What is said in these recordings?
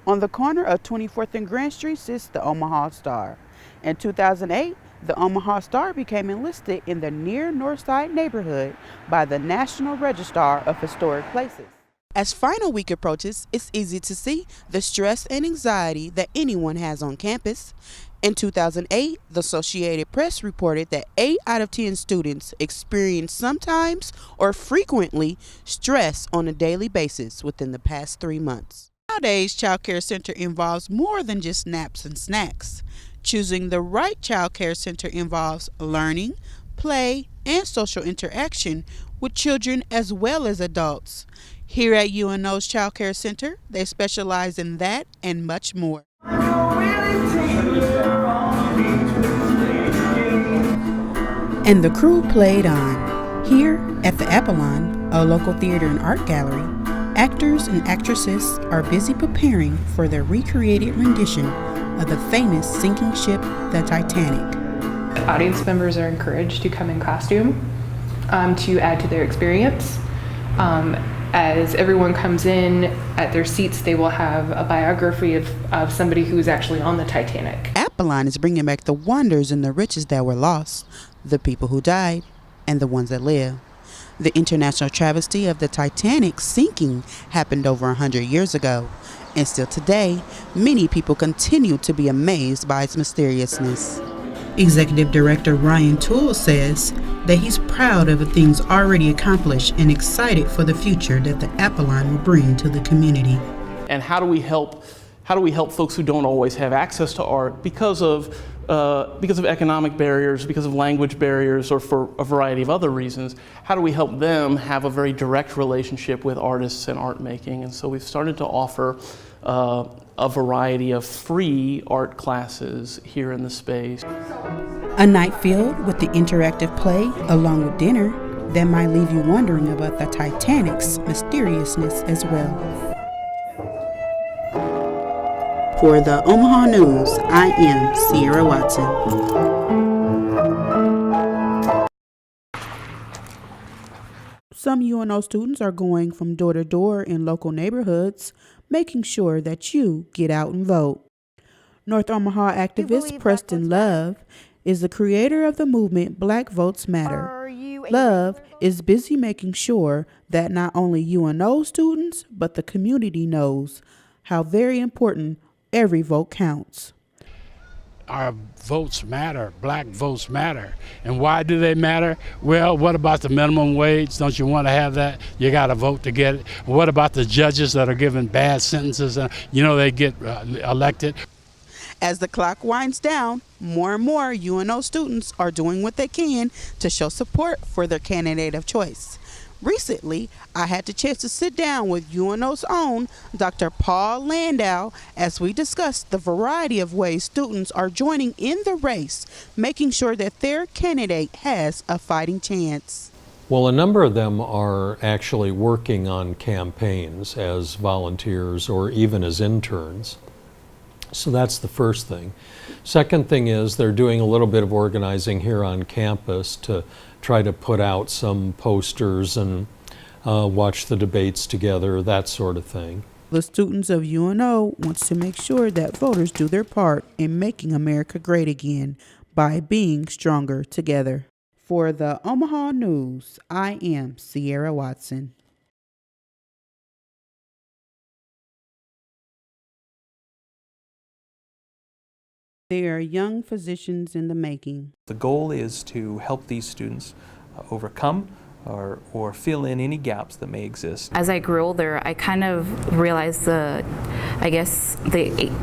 On the corner of 24th and Grand Street sits the Omaha Star. In 2008, the Omaha Star became enlisted in the near Northside neighborhood by the National Register of Historic Places. As final week approaches, it's easy to see the stress and anxiety that anyone has on campus. In 2008, the Associated Press reported that 8 out of 10 students experience sometimes or frequently stress on a daily basis within the past 3 months. Nowadays, Child Care Center involves more than just naps and snacks. Choosing the right Child Care Center involves learning, play, and social interaction with children as well as adults. Here at UNO's Child Care Center, they specialize in that and much more. And the crew played on. Here at the Apollon, a local theater and art gallery, actors and actresses are busy preparing for their recreated rendition of the famous sinking ship, the Titanic. Audience members are encouraged to come in costume to add to their experience. As everyone comes in at their seats, they will have a biography of somebody who's actually on the Titanic. Apollon is bringing back the wonders and the riches that were lost, the people who died, and the ones that live. The international travesty of the Titanic sinking happened over 100 years ago, and still today, many people continue to be amazed by its mysteriousness. Executive Director Ryan Toole says that he's proud of the things already accomplished and excited for the future that the Apollon will bring to the community. And how do we help folks who don't always have access to art because of economic barriers, because of language barriers, or for a variety of other reasons? How do we help them have a very direct relationship with artists and art making? And so we've started to offer a variety of free art classes here in the space. A night filled with the interactive play along with dinner that might leave you wondering about the Titanic's mysteriousness as well. For the Omaha News, I am Sierra Watson. Some UNO students are going from door to door in local neighborhoods, making sure that you get out and vote. North Omaha activist Preston Love is the creator of the movement Black Votes Matter. Love is busy making sure that not only UNO students, but the community knows how very important every vote counts. Our votes matter. Black votes matter. And why do they matter? Well, what about the minimum wage? Don't you want to have that? You got to vote to get it. What about the judges that are given bad sentences? They get elected. As the clock winds down, more and more UNO students are doing what they can to show support for their candidate of choice. Recently, I had the chance to sit down with UNO's own Dr. Paul Landau as we discussed the variety of ways students are joining in the race, making sure that their candidate has a fighting chance. Well, a number of them are actually working on campaigns as volunteers or even as interns. So that's the first thing. Second thing is they're doing a little bit of organizing here on campus to try to put out some posters and watch the debates together, that sort of thing. The students of UNO wants to make sure that voters do their part in making America great again by being stronger together. For the Omaha News, I am Sierra Watson. They are young physicians in the making. The goal is to help these students overcome or fill in any gaps that may exist. As I grew older, I kind of realized the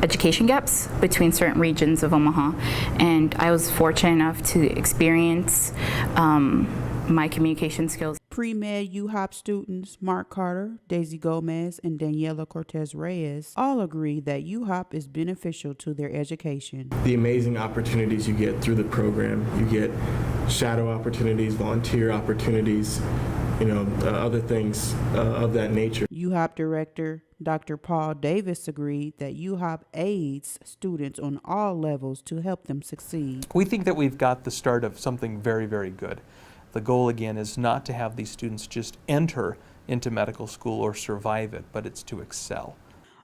education gaps between certain regions of Omaha, and I was fortunate enough to experience my communication skills. Pre-med UHOP students Mark Carter, Daisy Gomez, and Daniela Cortez Reyes all agree that UHOP is beneficial to their education. The amazing opportunities you get through the program, you get shadow opportunities, volunteer opportunities, other things of that nature. UHOP director Dr. Paul Davis agreed that UHOP aids students on all levels to help them succeed. We think that we've got the start of something very, very good. The goal, again, is not to have these students just enter into medical school or survive it, but it's to excel.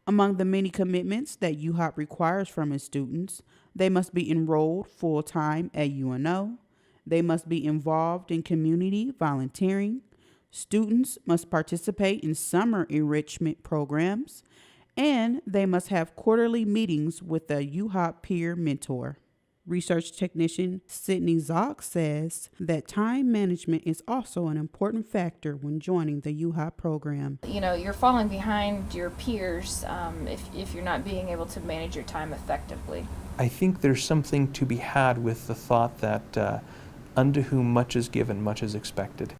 Among the many commitments that UHOP requires from its students, they must be enrolled full-time at UNO. They must be involved in community volunteering. Students must participate in summer enrichment programs, and they must have quarterly meetings with a UHOP peer mentor. Research technician Sydney Zock says that time management is also an important factor when joining the UHOP program. You know, you're falling behind your peers if you're not being able to manage your time effectively. I think there's something to be had with the thought that unto whom much is given, much is expected.